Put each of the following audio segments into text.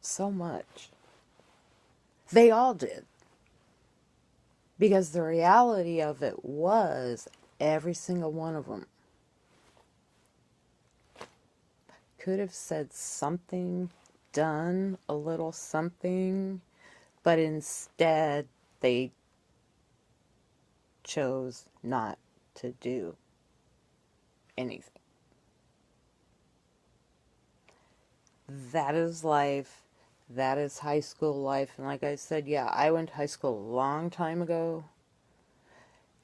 so much. They all did. Because the reality of it was, every single one of them could have said something, done a little something, but instead they chose not to do anything. That is life. That is high school life. And like I said, yeah, I went to high school a long time ago.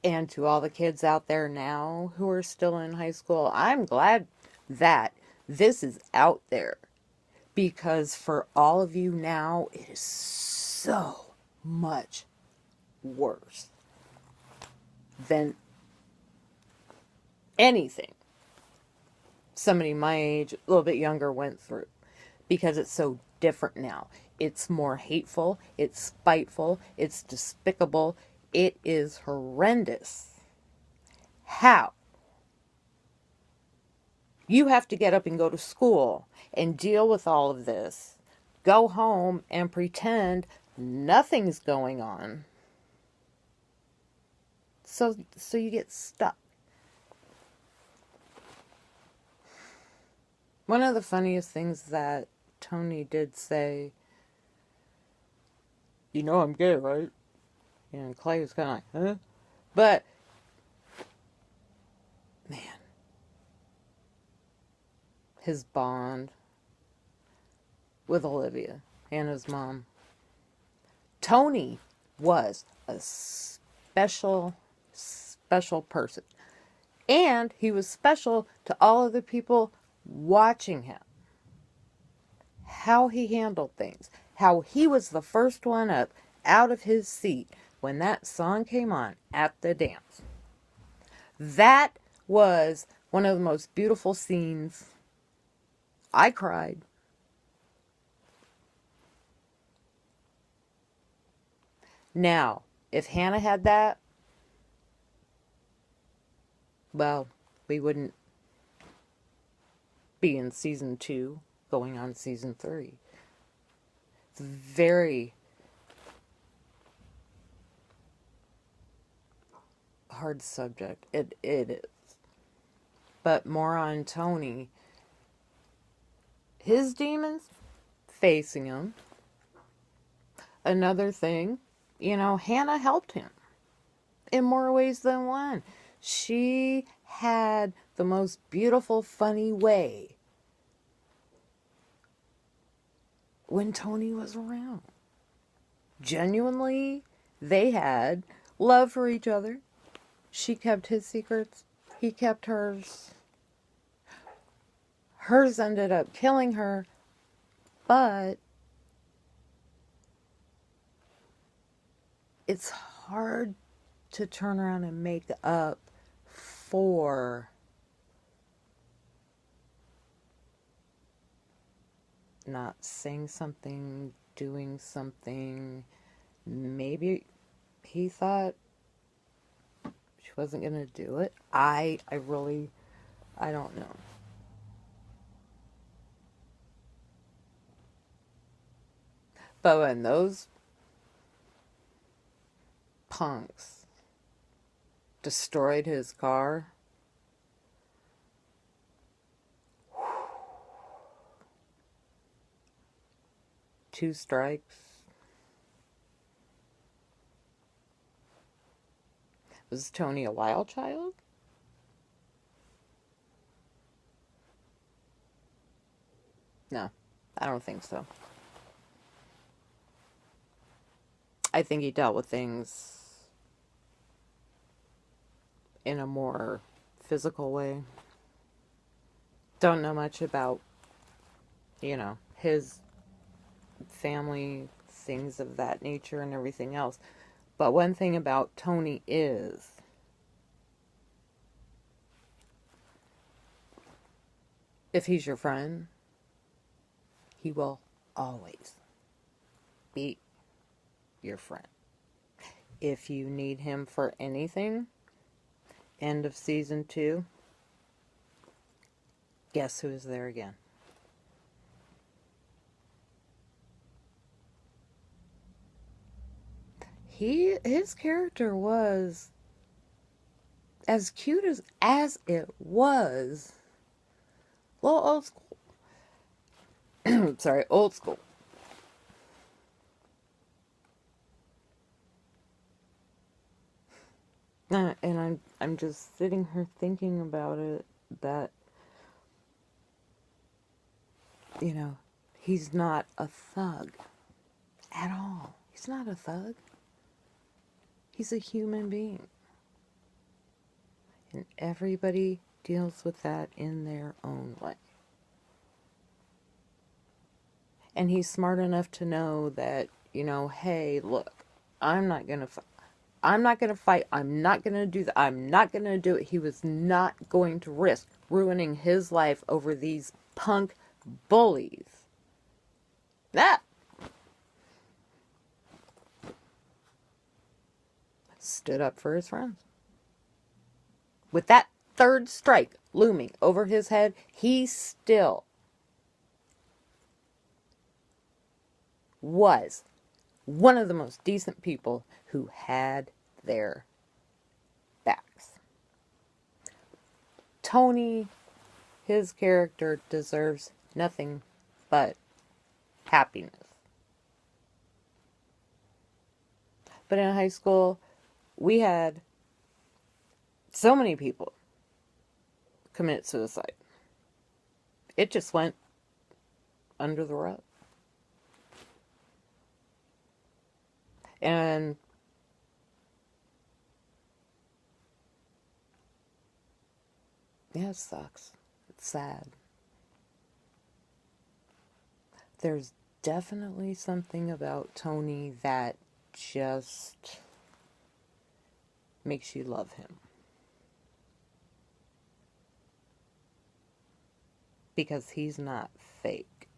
And to all the kids out there now who are still in high school, I'm glad that this is out there. Because for all of you now, it is so much worse than anything somebody my age, a little bit younger, went through. Because it's so different now. It's more hateful, it's spiteful, it's despicable, it is horrendous. How? You have to get up and go to school and deal with all of this. Go home and pretend nothing's going on. So you get stuck. One of the funniest things that Tony did say, you know I'm gay, right? And Clay was kind of like, huh? But, man, his bond with Olivia, Hannah's mom. Tony was a special person. And he was special to all of the people watching him. How he handled things. How he was the first one up out of his seat when that song came on at the dance. That was one of the most beautiful scenes. I cried. Now, if Hannah had that, well, we wouldn't be in season 2, going on season 3. It's very hard subject. It is. But more on Tony. His demons facing him. Another thing, Hannah helped him in more ways than one. She had the most beautiful, funny way when Tony was around. Genuinely, they had love for each other. She kept his secrets. He kept hers. Hers ended up killing her, but it's hard to turn around and make up for not saying something, doing something. Maybe he thought she wasn't going to do it. I don't know. But when those punks destroyed his car, 2 strikes. Was Tony a wild child? No, I don't think so. I think he dealt with things in a more physical way. Don't know much about, his family, things of that nature and everything else. But one thing about Tony is, if he's your friend, he will always be your friend. If you need him for anything, end of season 2, guess who's there again? his character was as cute as it was. A little old school. Sorry, old school. And I'm just sitting here thinking about it, that, you know, he's not a thug at all. He's not a thug. He's a human being. And everybody deals with that in their own way. And he's smart enough to know that, you know, hey, look, I'm not going to fight. I'm not going to fight. I'm not going to do that. I'm not going to do it. He was not going to risk ruining his life over these punk bullies. That stood up for his friends. With that third strike looming over his head, he still was one of the most decent people who had their backs. Tony, his character, deserves nothing but happiness. But in high school, we had so many people commit suicide. It just went under the rug. And yeah, it sucks. It's sad. There's definitely something about Tony that just makes you love him. Because he's not fake.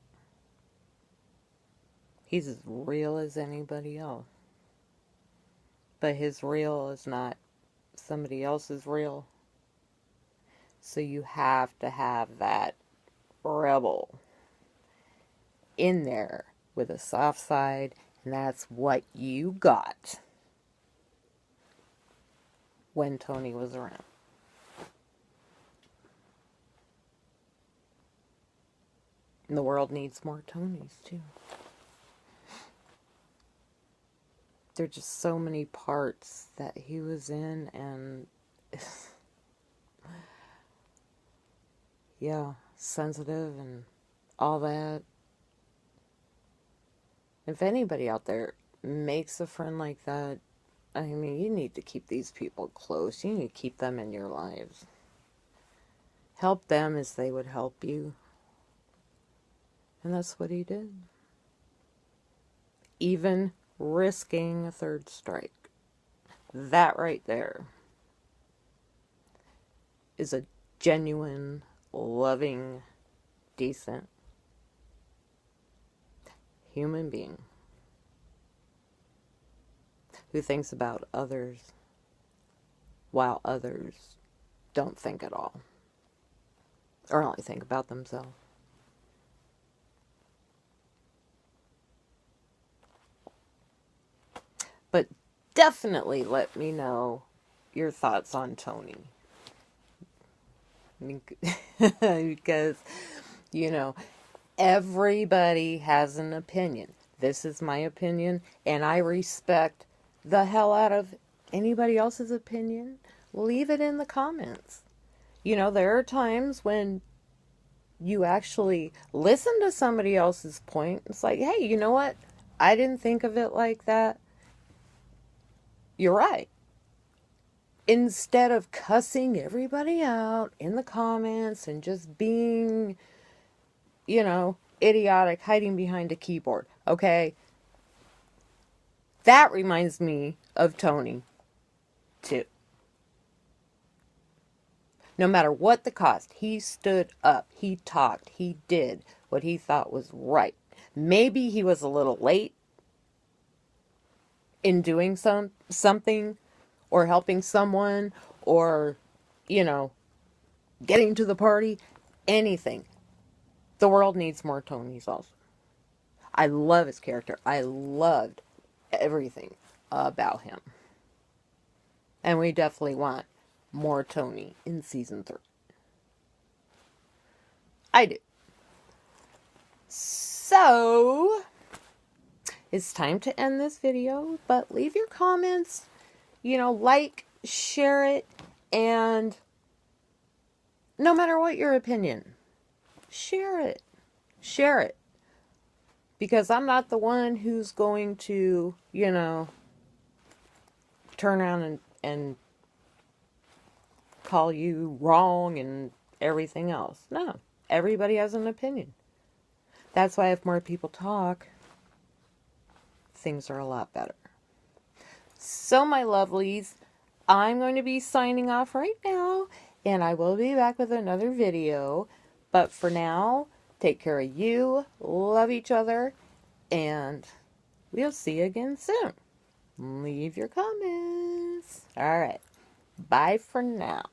He's as real as anybody else. But his real is not somebody else's real. So you have to have that rebel in there with a soft side. And that's what you got when Tony was around. And the world needs more Tonys too. There are just so many parts that he was in, and yeah, sensitive and all that. If anybody out there makes a friend like that, I mean, you need to keep these people close. You need to keep them in your lives. Help them as they would help you. And that's what he did. Even risking a third strike. That right there is a genuine, loving, decent human being who thinks about others while others don't think at all, or only think about themselves. But definitely let me know your thoughts on Tony. Because, you know, everybody has an opinion. This is my opinion, and I respect the hell out of anybody else's opinion. Leave it in the comments. You know, there are times when you actually listen to somebody else's point. It's like, hey, you know what? I didn't think of it like that. You're right. Instead of cussing everybody out in the comments and just being, you know, idiotic, hiding behind a keyboard. Okay? That reminds me of Tony, too. No matter what the cost, he stood up, he talked, he did what he thought was right. Maybe he was a little late in doing something, or helping someone, or, you know, getting to the party, anything. The world needs more Tonys also. I love his character. I loved everything about him. And we definitely want more Tony in season 3. I do. So, it's time to end this video, but leave your comments, like, share it, and no matter what your opinion, share it. Share it. Because I'm not the one who's going to, turn around and call you wrong and everything else. No. Everybody has an opinion. That's why if more people talk, things are a lot better. So, my lovelies, I'm going to be signing off right now, and I will be back with another video. But for now, take care of you, love each other, and we'll see you again soon. Leave your comments. All right. Bye for now.